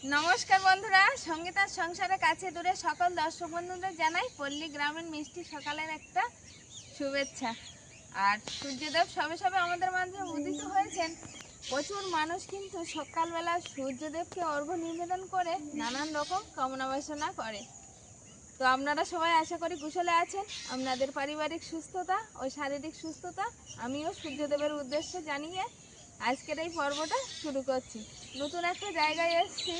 নমস্কার বন্ধুরা, সঙ্গীতার সংসারের কাছে দূরে সকল দর্শক বন্ধুদের জানাই পল্লী গ্রামের মিষ্টি সকালের একটা শুভেচ্ছা। আর সূর্যদেব সবে সবে আমাদের মাঝে উদিত হয়েছেন। প্রচুর মানুষ কিন্তু সকালবেলা সূর্যদেবকে অর্ঘ্য নিবেদন করে নানান রকম কামনা বাসনা করে। তো আপনারা সবাই আশা করি কুশলে আছেন। আপনাদের পারিবারিক সুস্থতা ও শারীরিক সুস্থতা আমিও সূর্যদেবের উদ্দেশ্যে জানিয়ে আজকের এই পর্বটা শুরু করছি। নতুন একটা জায়গায় এসেছি,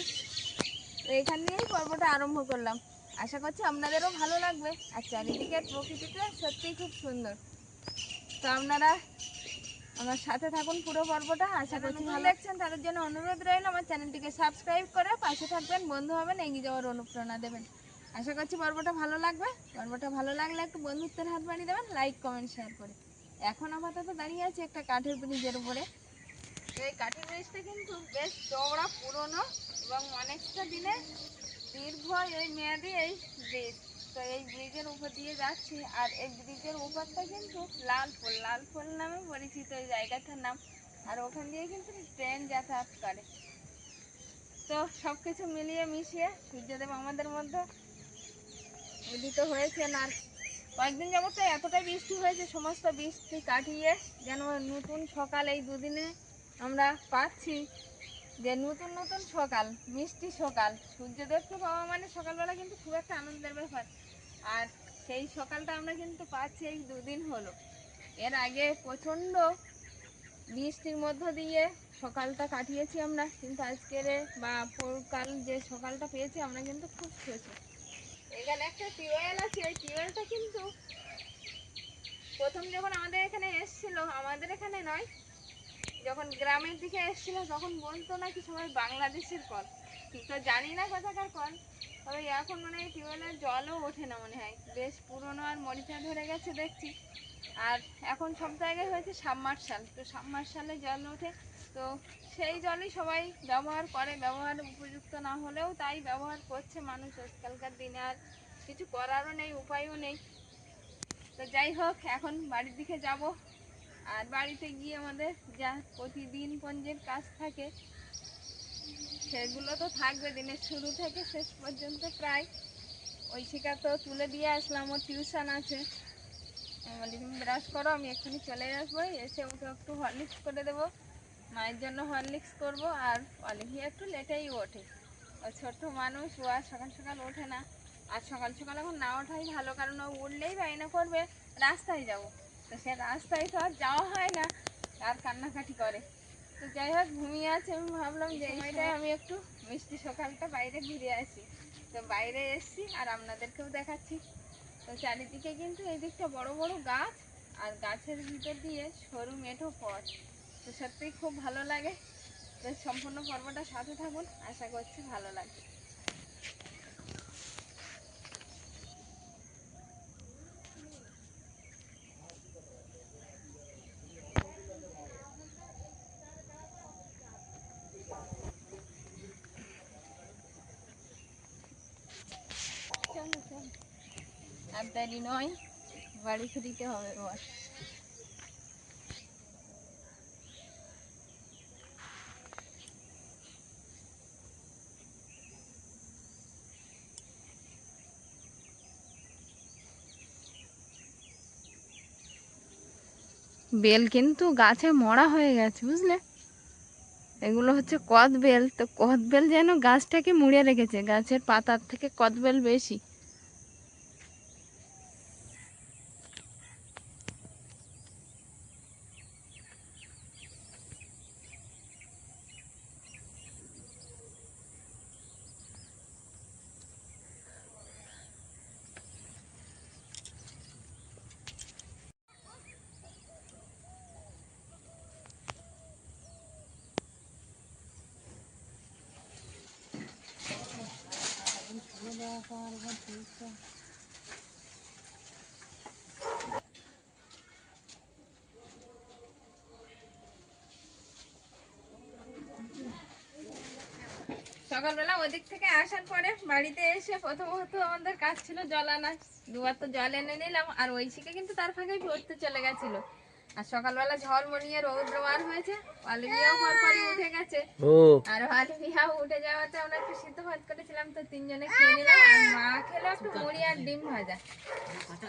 তো এখান দিয়েই পর্বটা আরম্ভ করলাম। আশা করছি আপনাদেরও ভালো লাগবে। আর চারিদিকের প্রকৃতিটা সত্যিই খুব সুন্দর। তো আপনারা আমার সাথে থাকুন পুরো পর্বটা। আশা করছি ভালো লাগছেন। তাদের জন্য অনুরোধ রইল আমার চ্যানেলটিকে সাবস্ক্রাইব করে পাশে থাকবেন, বন্ধু হবেন, এগিয়ে যাওয়ার অনুপ্রেরণা দেবেন। আশা করছি পর্বটা ভালো লাগবে। পর্বটা ভালো লাগলে একটু বন্ধুত্বের হাত বাড়িয়ে দেবেন, লাইক কমেন্ট শেয়ার করে। এখন আপাতত দাঁড়িয়ে আছি একটা কাঠের ব্রিজের উপরে। তো এই কাঠের ব্রিজটা কিন্তু বেশ চওড়া, পুরনো এবং অনেকটা দিনে দীর্ঘ এই মেয়াদি এই ব্রিজ। তো এই ব্রিজের উপর দিয়ে যাচ্ছি, আর এই ব্রিজের উপরটা কিন্তু লালপুল লালপুল নামে পরিচিত এই জায়গাটার নাম। আর ওখান দিয়ে কিন্তু ট্রেন যাতায়াত করে। তো সব কিছু মিলিয়ে মিশিয়ে সূর্যদেব আমাদের মধ্যে উদিত হয়েছেন। আর কয়েকদিন যাবত এতটাই বৃষ্টি হয়েছে, সমস্ত বৃষ্টি কাটিয়ে যেন নতুন সকাল এই দুদিনে আমরা পাচ্ছি। যে নতুন নতুন সকাল, মিষ্টি সকাল, সূর্যদেবকে পাওয়া মানে সকালবেলা কিন্তু খুব একটা আনন্দের ব্যাপার। আর সেই সকালটা আমরা কিন্তু পাচ্ছি এই দুদিন হলো। এর আগে প্রচণ্ড বৃষ্টির মধ্য দিয়ে সকালটা কাটিয়েছি আমরা, কিন্তু আজকের বা কাল যে সকালটা পেয়েছি আমরা কিন্তু খুব খুশি। এখানে একটা টিউবওয়েল আছে, এই টিউবওয়েলটা কিন্তু প্রথম যখন আমাদের এখানে এসেছিল, আমাদের এখানে নয়, যখন গ্রামের দিকে এসেছিল তখন বলতো নাকি সবাই বাংলাদেশের কল। তো জানি না কোথাকার কল, তবে এখন মনে হয় টিউবওয়েলের জলও ওঠে না মনে হয়, বেশ পুরনো আর মরিচা ধরে গেছে দেখছি। আর এখন সব জায়গায় হয়েছে সাবমার্শাল, তো সাবমার্শালে জল ওঠে। তো সেই জলই সবাই ব্যবহার করে, ব্যবহার উপযুক্ত না হলেও তাই ব্যবহার করছে মানুষ আজকালকার দিনে। আর কিছু করারও নেই, উপায়ও নেই। তো যাই হোক, এখন বাড়ির দিকে যাব। আর বাড়িতে গিয়ে আমাদের যা প্রতিদিন পঞ্জের কাজ থাকে সেগুলো তো থাকবে দিনের শুরু থেকে শেষ পর্যন্ত প্রায়। ঐশিকা তো তুলে দিয়ে আসলাম, ওর টিউশন আছে। আমি বলি তুমি ব্রাশ করো, আমি এক্ষুনি চলে আসবো, এসে ওকে একটু হরলিক্স করে দেবো, মায়ের জন্য হরলিক্স করবো। আর অলিভিয়া একটু লেটেই ওঠে, ও ছোট্ট মানুষ, ও আর সকাল সকাল ওঠে না। আর সকাল সকাল এখন না ওঠাই ভালো, কারণ ও উঠলেই বায়না করবে রাস্তায় যাব। তো সে রাস্তায় তো আর যাওয়া হয় না, আর কান্নাকাটি করে। তো যাই হোক, ঘুমিয়ে আছে। আমি ভাবলাম যে এই সময়টায় আমি একটু মিষ্টি সকালটা বাইরে ঘুরে আসি। তো বাইরে এসছি আর আপনাদেরকেও দেখাচ্ছি। তো চারিদিকে কিন্তু এই দিকটা বড় বড় গাছ, আর গাছের ভিতর দিয়ে সরু মেঠো পথ। তো সত্যিই খুব ভালো লাগে। তো সম্পূর্ণ পর্বটা সাথে থাকুন, আশা করছি ভালো লাগবে। চলো চলো, আর দেরি নয়, বাড়ি ফিরিতে হবে এবার। বেল কিন্তু গাছে মরা হয়ে গেছে, বুঝলে? এগুলো হচ্ছে কদবেল। তো কদবেল যেন গাছটাকে মুড়ে রেখেছে, গাছের পাতার থেকে কদবেল বেশি। সকালবেলা ওদিক থেকে আসার পরে বাড়িতে এসে প্রথমত আমাদের কাজ ছিল জল আনা। দুবার তো জল এনে নিলাম, আর ঐশিকা কিন্তু তার ফাঁকে পড়তে চলে গেছিল। আর সকালবেলা ঝলমলিয়ে রৌদ্র বার হয়েছে, অলিভিয়াও পরপরই উঠে গেছে। আর অলিভিয়াও উঠে যাওয়াতে আমরা একটু সিদ্ধ ভাত করেছিলাম, তো তিনজনে খেয়ে নিলাম। আর মা খেলো একটু মুড়ি আর ডিম ভাজা।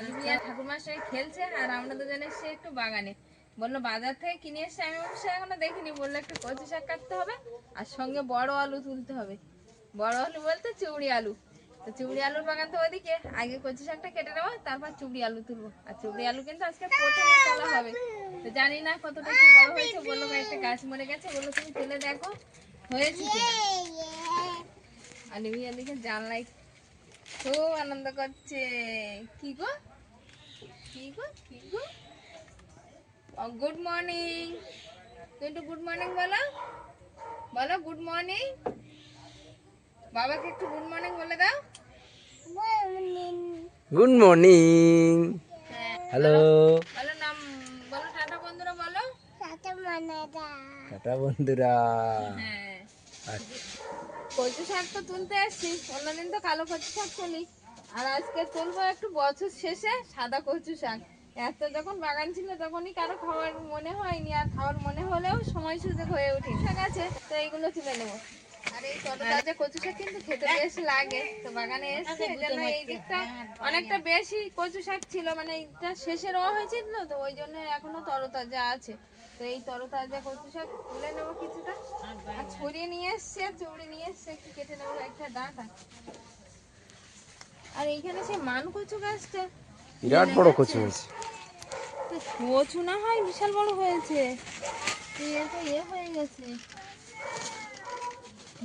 অলিভিয়া ঠাকুরমার সঙ্গে খেলছে, আর আমরা দুজনে এসে একটু বাগানে। বললো বাজার থেকে কিনে এসে, আমি অবশ্য এখনো দেখিনি। বললো একটু কচু শাক কাটতে হবে আর সঙ্গে বড় আলু তুলতে হবে। বড় আলু বলতে চুবড়ি আলু। তো চুবড়ি আলুর বাগান তো ওদিকে, আগে কচু শাকটা কেটে নেবো, তারপর চুবড়ি আলু তুলবো। আর চুবড়ি আলু কিন্তু আজকে প্রথমে তোলা হবে, তো জানি না কতটা কি বড় হয়েছে। বললো একটা গাছ মরে গেছে, বললো তুমি তুলে দেখো হয়েছে কিনা। অলিভিয়া দিকে জানলাই খুব আনন্দ করছে। কি গো কি গো কি গো, গুড মর্নিং। তুই একটু গুড মর্নিং বলো, বলো গুড মর্নিং। বাবাকে একটু গুড মর্নিং বলে দাও। Good morning. হ্যালো বলো নাম, বলো টাটা বন্ধুরা, বলো টাটা বন্ধুরা। হ্যাঁ, কচু শাক তো তুলতে এসছি। অন্যদিন তো কালো কচু শাক তুলি, আর আজকে তুলবো একটু বছর শেষে সাদা কচু শাক। এত যখন বাগান ছিল তখনই কারো খাওয়ার মনে হয়নি, আর খাওয়ার মনে হলেও সময় সুযোগ হয়ে উঠে শাক আছে, তো এইগুলো তুলে নেবো। আর এই তরতাজা কচু শাক কিন্তু খেতে বেশ লাগে। তো বাগানে এসছে, এই জন্য এই দিকটা অনেকটা বেশি কচু শাক ছিল, মানে এইটা শেষে রওয়া হয়েছিল, তো ওই জন্য এখনো তরতাজা আছে। তো এই তরতাজা কচু শাক তুলে নেবো কিছুটা, আর ছড়িয়ে নিয়ে এসছে, আর চৌড়ি নিয়ে এসছে, একটু কেটে নেবো একটা ডাঁটা। আর এইখানে সে মান কচু গাছটা বিরাট বড় কচু হয়েছে। কচু না হয় বিশাল বড় হয়েছে, ইয়ে হয়ে গেছে,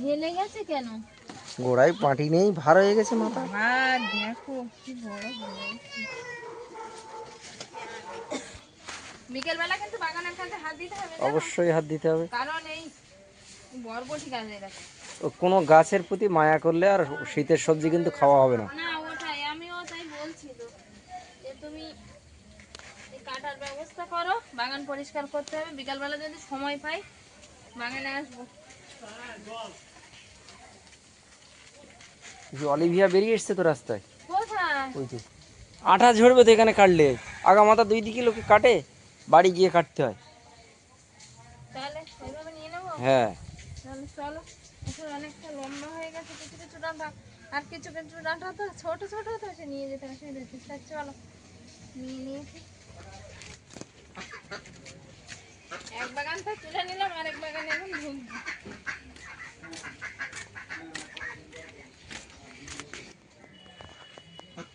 হেলে গেছে কেন? গোড়ায় পাটি নেই, ভার হয়ে গেছে মাথা। আর দেখো কি বড় হয়েছে। বিকেল বেলা কিন্তু বাগানের কাছে হাত দিতে হবে, অবশ্যই হাত দিতে হবে, কারণ এই বরবটি গাছে দেখো। কোনো গাছের প্রতি মায়া করলে আর শীতের সবজি কিন্তু খাওয়া হবে না। না ওটাই, আমিও তাই বলছি তো, যে তুমি এই কাটার ব্যবস্থা করো, বাগান পরিষ্কার করতে হবে। বিকাল বেলা যদি সময় পাই বাগানে আসবো। অলিভিয়া বেরিয়ে এসছে তো রাস্তায়, কোথায়? ওই যে আঠা ঝরবে তো এখানে কাটলে। আগা মাথা দুই দিকে লোকে কাটে, বাড়ি গিয়ে কাটতে হয়। তাহলে এইভাবে নিয়ে নেবো। হ্যাঁ তাহলে চলো, এখন অনেকটা লম্বা হয়ে গেছে কিছু কিছু ডাঁটা, আর কিছু কিছু ডাঁটা তো ছোট ছোট, তো সে নিয়ে যেতে অসুবিধা হচ্ছে। চলো নিয়ে নিয়েছি, এক বাগান তো তুলে নিলাম, আর এক বাগানে এখন ঢুকবো।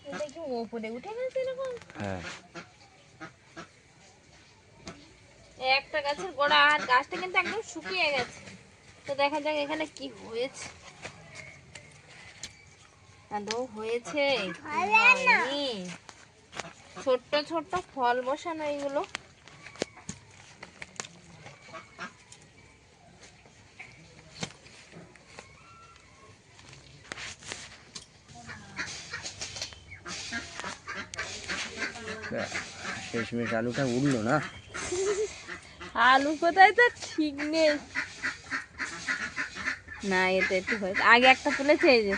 এটা কি ওপরে উঠে গেছে এরকম? হ্যাঁ একটা গাছের গোড়া, আর গাছটা কিন্তু একদম শুকিয়ে গেছে। তো দেখা যাক এখানে কি হয়েছে, আদৌ হয়েছে কি হয়নি। ছোট্ট ছোট্ট ফল বসানো এইগুলো। শেষমেশ আলুটা উঠলো না। আলু কোথায় তো ঠিক নেই। না এটা একটু হয়েছে, আগে একটা তুলেছে এই যে।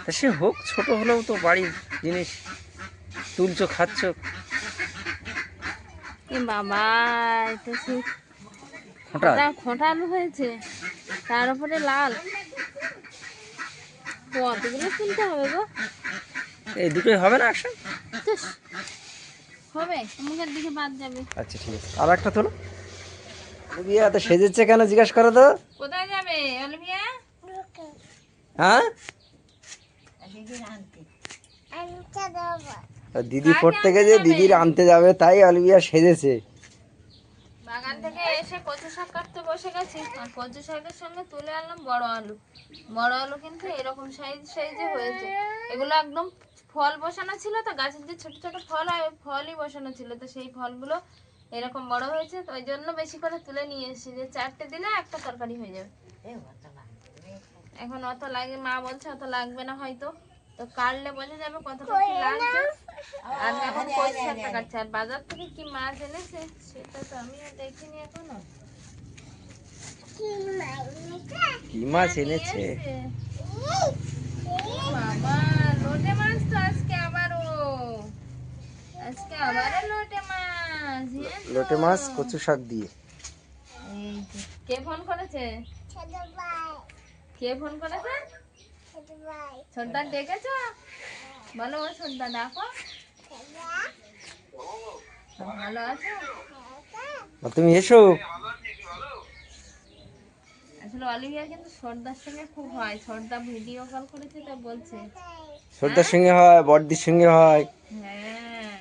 তা সে হোক, ছোট হলেও তো বাড়ির জিনিস, তুলছো খাচ্ছো। এ বাবা, এটা সে খোঁটা খোঁটা আলু হয়েছে, তার উপরে লাল। কতগুলো তুলতে হবে গো? এই দুটোই হবে না একসাথে? ধুস, হবে মুখের দিকে বাদ যাবে। আচ্ছা ঠিক আছে, আর একটা তোলো। অলিভিয়া তো সেজেছে কেন জিজ্ঞেস করো তো। কোথায় যাবে অলিভিয়া? হ্যাঁ দিদি পড়তে গেছে, দিদির আনতে যাবে, তাই অলিভিয়া সেজেছে। বাগান থেকে এসে কচু শাক কাটতে বসে গেছি, আর কচু শাকের সঙ্গে তুলে আনলাম বড় আলু। বড় আলু কিন্তু এরকম সাইজে হয়েছে। এগুলো একদম ফল বসানো ছিল, তো গাছের যে ছোট ছোট ফল হয় ওই ফলই বসানো ছিল, তো সেই ফলগুলো এরকম বড় হয়েছে। তো ওই জন্য বেশি করে তুলে নিয়ে এসেছি, যে 4টে দিলে একটা তরকারি হয়ে যাবে। এখন অত লাগে, মা বলছে অত লাগবে না হয়তো, তো কাটলে বোঝা যাবে কতটা কি লাগছে। আর এখন কচু শাকটা কাটছে, আর বাজার থেকে কি মাছ এনেছে সেটা তো আমিও দেখিনি এখনো। কি মাছ এনেছে? বাবা, লোটে মাছ তো আজকে আবারও লোটে মাছ। লোটে মাছ কচু শাক দিয়ে। এই যে, কে ফোন করেছে? কে ফোন করেছে? ছোটদা ডেকেছো? বলো ও ছোটদা ডাকো। ভালো আছো? আর তুমি এসো। আসলে অলিভিয়া কিন্তু ছোটদার সঙ্গে খুব হয়, ছোটদা ভিডিও কল করেছে তো বলছে। ছোটদার সঙ্গে হয়, বড়দির সঙ্গে হয়। হ্যাঁ,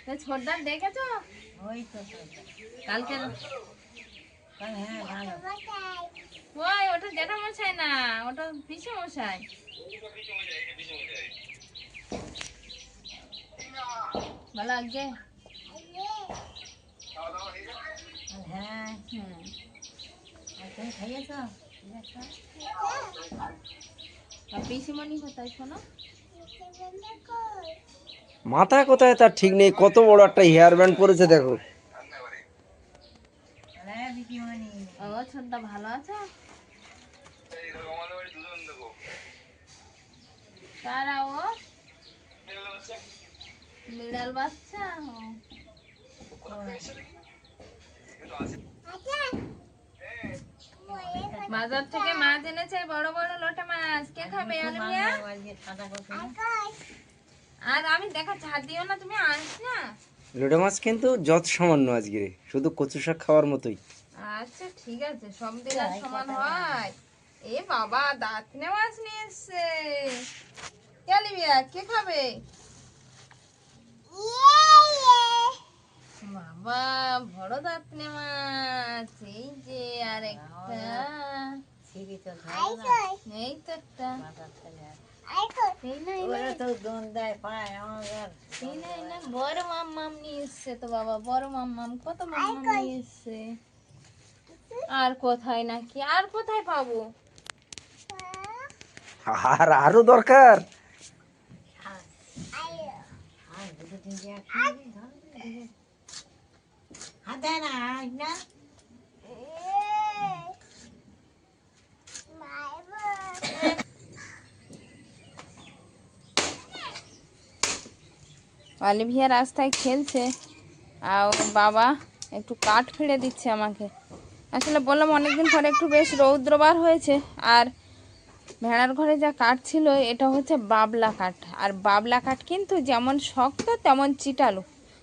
তো ছোটদা ডেকেছো? ওই তো কালকে। হ্যাঁ ভালো। ওই ওটা জ্যাঠামশাই না, ওটা পিসেমশাই। ভালো আগে। হ্যাঁ হুম, তুমি খাইয়েছ? পিসিমণি কোথায় শোনো? মাথা কোথায় তার ঠিক নেই, কত বড় একটা হেয়ার ব্যান্ড পরেছে দেখো। ও ছোটদা ভালো আছো? কারা ও? বিড়াল বাচ্চা। বাজার থেকে মাছ এনেছে, বড় বড় লোটে মাছ। কে খাবে? অলিভিয়া? আর আমি দেখাচ্ছি, হাত দিও না, তুমি আস না। লোটে মাছ কিন্তু যত সামান্য আজকে, শুধু কচু শাক খাওয়ার মতোই। আচ্ছা ঠিক আছে, সব দিন আর সমান হয়? এ বাবা, দাঁতনে মাছ নিয়ে এসছে। কে অলিভিয়া, কে খাবে? বাবা, বড় দাঁতনে মাছ। এই যে আর একটা, এই তো একটা। এই না, এই না, এই না, বড় মাম্মাম নিয়ে এসছে তো বাবা, বড় মাম্মাম। কত মাম্মাম নিয়ে এসছে। আর কোথায় নাকি, আর কোথায় পাবো? আর আরো দরকার। অলিভিয়া রাস্তায় খেলছে, আর ওর বাবা একটু কাঠ ফেলে দিচ্ছে আমাকে। আসলে বললাম অনেকদিন পরে একটু বেশ রৌদ্রবার হয়েছে, আর ভেড়ার ঘরে যা কাঠ ছিল এটা হচ্ছে বাবলা কাঠ, আর বাবলা কাঠ কিন্তু যেমন শক্ত তেমন চিটালো।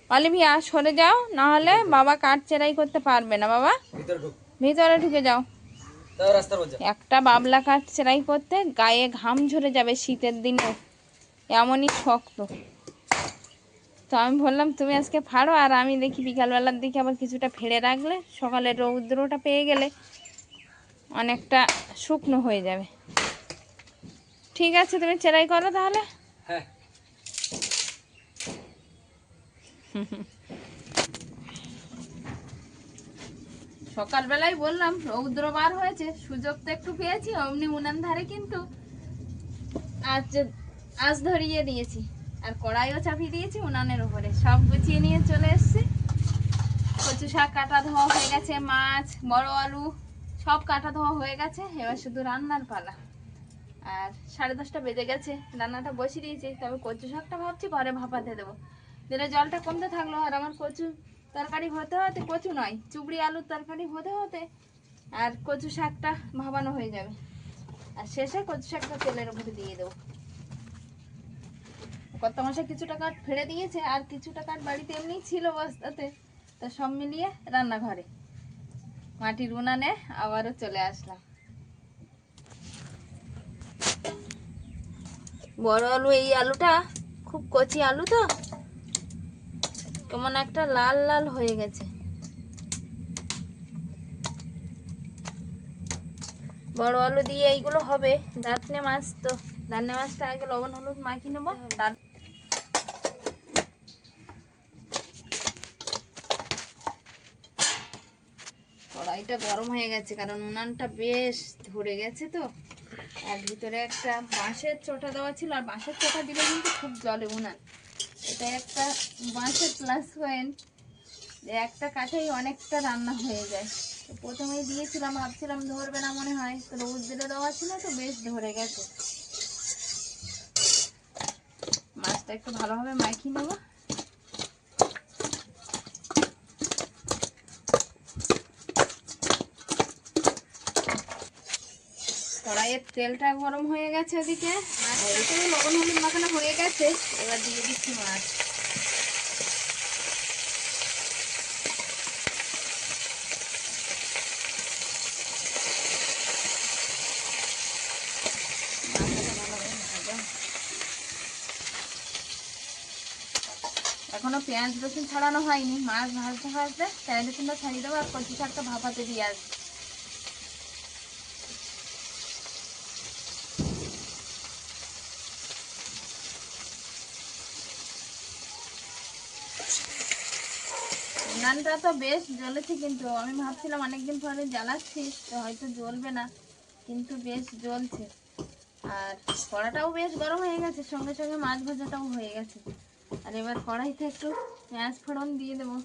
অলিভিয়া সরে যাও, না হলে বাবা কাঠ চেরাই করতে পারবে না। বাবা ভিতরে ঢুকে যাও। একটা বাবলা কাঠ চেরাই করতে গায়ে ঘাম ঝরে যাবে শীতের দিনে, এমনই শক্ত। তো আমি বললাম তুমি আজকে ফাড়ো, আর আমি দেখি বিকালবেলার দিকে আবার কিছুটা ফেলে রাখলে সকালে রৌদ্রটা পেয়ে গেলে অনেকটা শুকনো হয়ে যাবে। ঠিক আছে, তুমি চেরাই করো তাহলে। হ্যাঁ। সকালবেলায় বললাম রৌদ্র বার হয়েছে, সুযোগ তো একটু পেয়েছি, অমনি উনান ধারে কিন্তু আজ আজ ধরিয়ে দিয়েছি, আর কড়াইও চাপিয়ে দিয়েছি উনানের উপরে। সব গুছিয়ে নিয়ে চলে এসেছি। কচু শাক কাটা ধোয়া হয়ে গেছে, মাছ, বড় আলু সব কাটা ধোয়া হয়ে গেছে, এবার শুধু রান্নার পালা। আর 10:30 বেজে গেছে, রান্নাটা বসিয়ে দিয়েছি। তবে কচু শাকটা ভাবছি ঘরে ভাপাতে দেবো, দিলে জলটা কমতে থাকলো। আর আমার কচু তরকারি হতে হতে, কচু নয় চুবড়ি আলুর তরকারি হতে হতে আর কচু শাকটা ভাপানো হয়ে যাবে, আর শেষে কচু শাকটা তেলের উপরে দিয়ে দেবো। কত মাসে কিছুটা কাঠ ফেলে দিয়েছে, আর কিছুটা কাঠ বাড়িতে এমনি ছিল বস্তাতে, তা সব মিলিয়ে রান্নাঘরে মাটির উনানে আবারও চলে আসলাম। বড় আলু, এই আলুটা খুব কচি আলু তো কেমন একটা লাল লাল হয়ে গেছে। বড় আলু দিয়ে এইগুলো হবে। দাঁতনে মাছ তো, দাঁতনে মাছটা আগে লবণ হলুদ মাখিয়ে নেবো। কড়াইটা গরম হয়ে গেছে, কারণ উনানটা বেশ ধরে গেছে তো, আর ভিতরে একটা বাঁশের চোটা দেওয়া ছিল, আর বাঁশের চোটা দিলে কিন্তু খুব জ্বলে উনান। এটা একটা বাঁশের প্লাস পয়েন্ট, একটা কাঠেই অনেকটা রান্না হয়ে যায়। তো প্রথমেই দিয়েছিলাম, ভাবছিলাম ধরবে না মনে হয়, তো রোদ্রে দেওয়া ছিল তো বেশ ধরে গেছে। মাছটা একটু ভালোভাবে মাখিয়ে নেবো। কড়াইয়ের তেলটা গরম হয়ে গেছে, ওদিকে মাছটাতেও লবণ হলুদ মাখানো হয়ে গেছে। এবার দিয়ে দিচ্ছি মাছ। এখনো পেঁয়াজ রসুন ছড়ানো হয়নি, মাছ ভাজতে ভাজতে পেঁয়াজ রসুনটা ছাড়িয়ে দেবো আর কচি শাকটা ভাপাতে দিয়ে আসবো। উনানটা তো বেশ জ্বলেছে, কিন্তু আমি ভাবছিলাম অনেকদিন পরে জ্বালাচ্ছি তো হয়তো জ্বলবে না, কিন্তু বেশ জ্বলছে। আর কড়াটাও বেশ গরম হয়ে গেছে, সঙ্গে সঙ্গে মাছ ভাজাটাও হয়ে গেছে। আর এবার কড়াইতে একটু পেঁয়াজ ফোড়ন দিয়ে দেবো।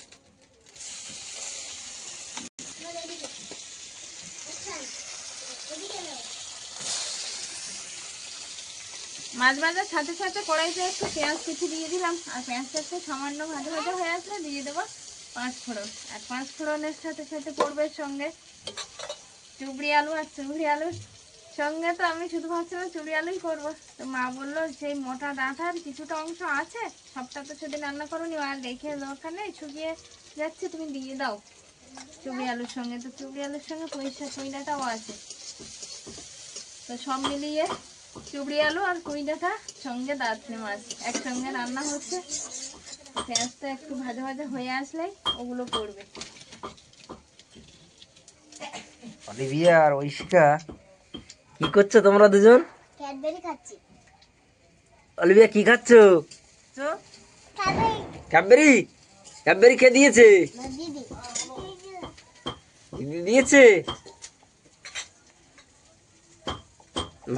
মাছ ভাজার সাথে সাথে কড়াইতে একটু পেঁয়াজ কুচি দিয়ে দিলাম, আর পেঁয়াজটা একটু সামান্য ভাজা ভাজা হয়ে আসলে দিয়ে দেবো পাঁচ ফোড়ন। আর পাঁচ ফোড়নের সাথে সাথে পড়বে সঙ্গে চুবড়ি আলু। আর চুবড়ি আলুর সঙ্গে তো আমি শুধু ভাবছিলাম চুবড়ি আলুই করবো, তো মা বললো সেই মোটা ডাঁটার কিছুটা অংশ আছে, সবটা তো সেদিন রান্না করোনি, আর রেখে দরকার নেই, শুকিয়ে যাচ্ছে, তুমি দিয়ে দাও চুবড়ি আলুর সঙ্গে। তো চুবড়ি আলুর সঙ্গে কুইডাটাও আছে, তো সব মিলিয়ে চুবড়ি আলু আর কুইডাটা সঙ্গে দাঁতনে মাছ একসঙ্গে রান্না হচ্ছে। পেঁয়াজটা একটু ভাজা ভাজা হয়ে আসলেই ওগুলো পড়বে। অলিভিয়া আর ঐশিকা কি করছো তোমরা দুজন? ক্যাডবেরি খাচ্ছি। অলিভিয়া কি খাচ্ছো? ক্যাডবেরি। ক্যাডবেরি কে দিয়েছে? দিদি দিদি দিয়েছে।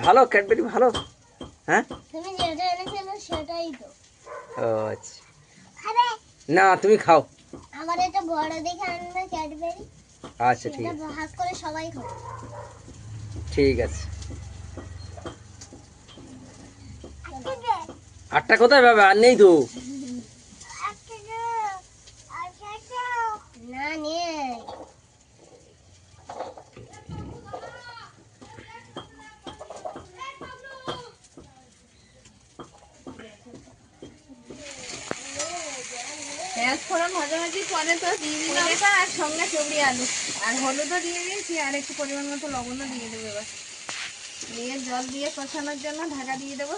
ভালো ক্যাডবেরি ভালো। হ্যাঁ তুমি যেটা এনেছিলে সেটাই তো ও আচ্ছা, না তুমি খাও। আমার এটা বড় দেখে আনবে ক্যাডবেরি, আচ্ছা ঠিক এটা আছে, ভাগ করে সবাই খাবে। ঠিক আছে। আটটা কোথায় পাবে? আর নেই তো। না নেই। পেঁয়াজ ফোড়ন ভাজাভাজি পরে তো দিয়ে দিলাম এটা, আর সঙ্গে চুবড়ি আলু আর হলুদও দিয়ে দিয়েছি, আর একটু পরিমাণ মতো লবণও দিয়ে দেবো। এবার দিয়ে জল দিয়ে কষানোর জন্য ঢাকা দিয়ে দেবো।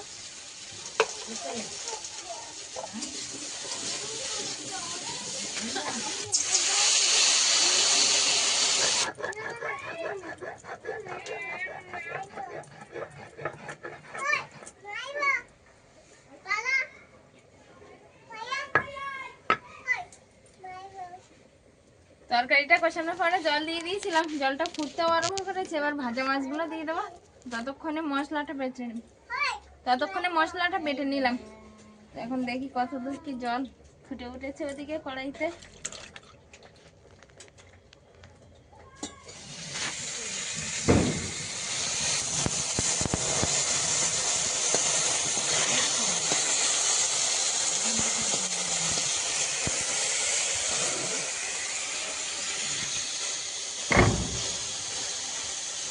তরকারিটা কষানোর পরে জল দিয়ে দিয়েছিলাম, জলটা ফুটতেও আরম্ভ করেছে। এবার ভাজা মাছগুলো দিয়ে দেবো। ততক্ষণে মশলাটা বেটে নিলাম। এখন দেখি কত দূর কি জল ফুটে উঠেছে ওদিকে কড়াইতে।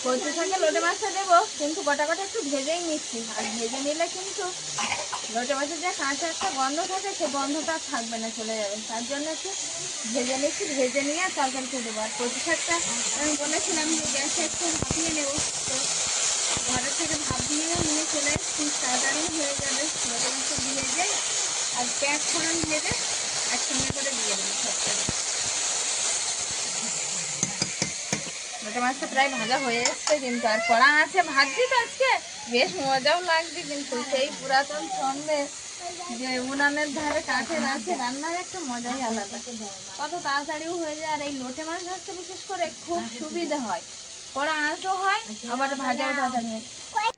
কচু শাকে লোটে মাছটা দেবো, কিন্তু গোটা গোটা একটু ভেজেই নিচ্ছি। আর ভেজে নিলে কিন্তু লোটে মাছের যে কাঁচা একটা গন্ধ থাকে, সে গন্ধটা আর থাকবে না, চলে যাবে। তার জন্য একটু ভেজে নিচ্ছি, ভেজে নিয়ে আর তরকারিতে দেবো। আর কচু শাকটা আমি বলেছিলাম যে গ্যাসে একটু ভাপিয়ে নেবো, তো ঘরের থেকে ভাপ দিয়ে নিয়ে চলে এসেছি, তাড়াতাড়ি হয়ে যাবে। লোটে মাছটা ভেজে আর পেঁয়াজ ফোড়ন ভেজে একসঙ্গে করে দিয়ে দেবো সবটা। লোটে মাছটা প্রায় ভাজা হয়ে এসছে, কিন্তু আর কড়া আছে ভাজছি তো আজকে, বেশ মজাও লাগছে। কিন্তু সেই পুরাতন ছন্দে যে উনানের ধারে কাঠের আছে রান্নার একটা মজাই আলাদা, কত তাড়াতাড়িও হয়ে যায়। আর এই লোটে মাছ ভাজতে বিশেষ করে খুব সুবিধা হয়, কড়া আঁচও হয়, আবার ভাজাও তাড়াতাড়ি হয়।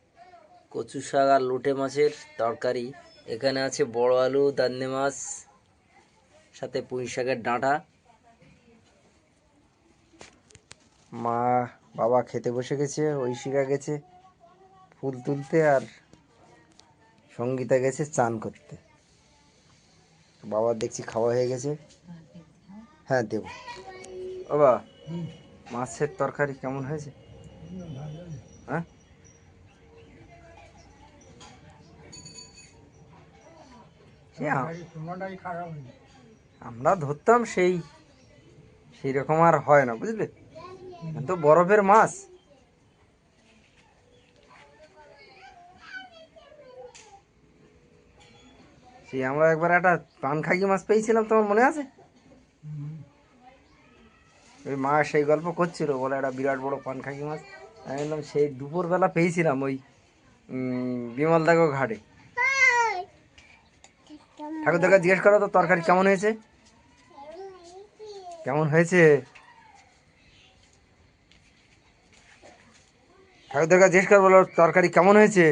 কচু শাক আর লোটে মাছের তরকারি। এখানে আছে বড় আলু, দান্নে মাছ, সাথে পুঁই শাকের ডাঁটা। মা বাবা খেতে বসে গেছে, ঐশিকা গেছে ফুল তুলতে, আর সঙ্গীতা গেছে চান করতে। বাবার দেখছি খাওয়া হয়ে গেছে। হ্যাঁ দেব। বাবা মাছের তরকারি কেমন হয়েছে? হ্যাঁ সে আমরা ধরতাম সেই রকম আর হয় না, বুঝলে? তো বরফের মাছ। সেই আমরা একবার একটা পানখাগি মাছ পেয়েছিলাম, তোমার মনে আছে? ওই মা সেই গল্প করছিল, বলে একটা বিরাট বড় পানখাগি মাছ। আমি বললাম সেই দুপুরবেলা পেয়েছিলাম ওই বিমলদাগো ঘাটে। ঠাকুরদাকে জিজ্ঞেস করো তো তরকারি কেমন হয়েছে, কেমন হয়েছে? ঠাকুরদাকে জিজ্ঞেস করো, বলো তরকারি কেমন হয়েছে।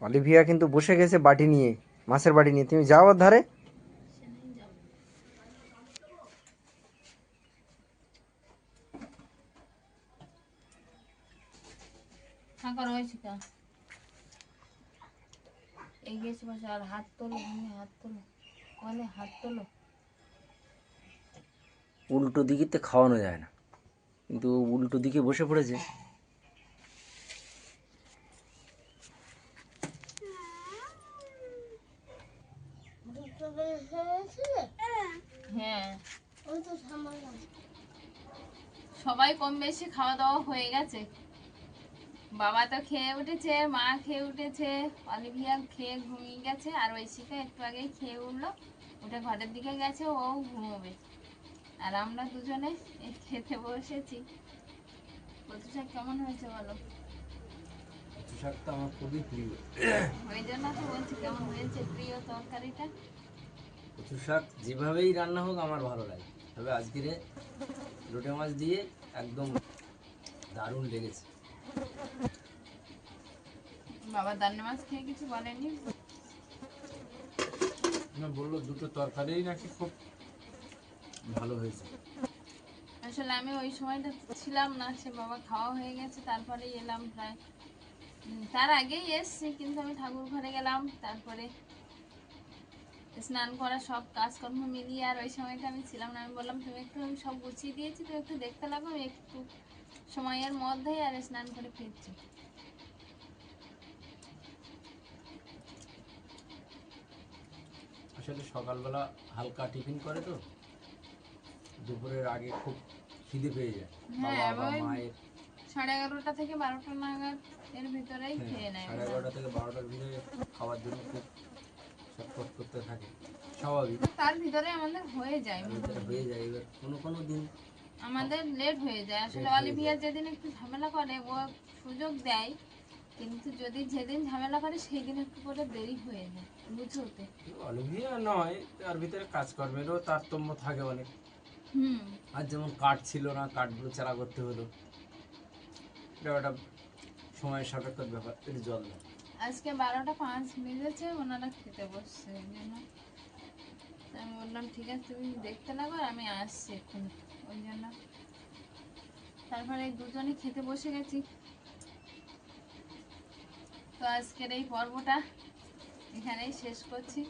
অলিভিয়া কিন্তু বসে গেছে বাটি নিয়ে, মাছের বাটি নিয়ে। তুমি যাও ওর ধারে। এগিয়েছে বসে, আর হাত তোলো, হাত তোলো, বলে হাত তোলো। উল্টো দিকে খাওয়ানো যায় না, কিন্তু উল্টো দিকে বসে পড়েছে। হ্যাঁ, ওই তো সামালাম। সবাই কম বেশি খাওয়া দাওয়া হয়ে গেছে। বাবা তো খেয়ে উঠেছে, মা খেয়ে উঠেছে, অলিভিয়া খেয়ে ঘুমিয়ে গেছে, আর ঐশিকা একটু আগেই খেয়ে উঠলো, ওটা ঘরের দিকে গেছে, ও ঘুমোবে। আর আমরা দুজনে এই খেতে বসেছি। কচু শাক কেমন হয়েছে বলো? কচু শাক তো আমার খুবই প্রিয়। ওই জন্য তো বলছি কেমন হয়েছে প্রিয় তরকারিটা। কচু শাক যেভাবেই রান্না হোক আমার ভালো লাগে, তবে আজকের লোটে মাছ দিয়ে একদম দারুণ লেগেছে। বাবা দান্নে মাছ খেয়ে কিছু বলেনি? না, বললো দুটো তরকারিই নাকি খুব ভালো হয়েছে। আসলে আমি ওই সময়টা ছিলাম না, সে বাবা খাওয়া হয়ে গেছে তারপরে এলাম প্রায়। তার আগেই এসছি, কিন্তু আমি ঠাকুর ঘরে গেলাম, তারপরে স্নান করা সব কাজকর্ম মিলিয়ে আর ওই সময়টা আমি ছিলাম না। আমি বললাম তুমি একটু, আমি সব গুছিয়ে দিয়েছি, তুমি একটু দেখতে লাগো, আমি একটু সময়ের মধ্যেই আর স্নান করে ফিরছি। আসলে সকালবেলা হালকা টিফিন করে তো, দুপুরের আগে খুব খিদে পেয়ে যায়। হ্যাঁ, বাবা বা ওই মায়ের 11:30 থেকে 12টা নাগাদ এর ভিতরেই খেয়ে নেয়। 11:30 থেকে 12টার ভিতরে খাওয়ার জন্য খুব ছটফট করতে থাকে, স্বাভাবিক। তার ভিতরে আমাদের হয়ে যায়, ভিতরে হয়ে যায়। এবার কোনো কোনো দিন আমাদের লেট হয়ে যায়। আসলে অলিভিয়া যেদিন একটু ঝামেলা করে ও সুযোগ দেয়, কিন্তু যদি যেদিন ঝামেলা করে সেই দিন একটু করে দেরি হয়ে যায় বুঝতে। অলিভিয়া নয়, তার ভিতরে কাজকর্মেরও তারতম্য থাকে অনেক। হুম, আর যেমন কাঠ ছিল না, কাঠগুলো চারা করতে হলো, এটা একটা সময় সাপেক্ষর ব্যাপার। একটু জল দাও। আজকে 12টা 5 বেজেছে, ওনারা খেতে বসছে, ওই জন্য আমি বললাম ঠিক আছে তুমি দেখতে লাগো, আর আমি আসছি এক্ষুনি। ওই জন্য তারপরে এই দুজনে খেতে বসে গেছি। তো আজকের এই পর্বটা এখানেই শেষ করছি।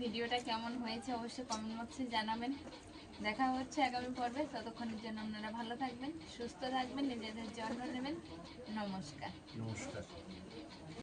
ভিডিওটা কেমন হয়েছে অবশ্যই কমেন্ট বক্সে জানাবেন। দেখা হচ্ছে আগামী পর্বে, ততক্ষণের জন্য আপনারা ভালো থাকবেন, সুস্থ থাকবেন, নিজেদের যত্ন নেবেন। নমস্কার। নমস্কার।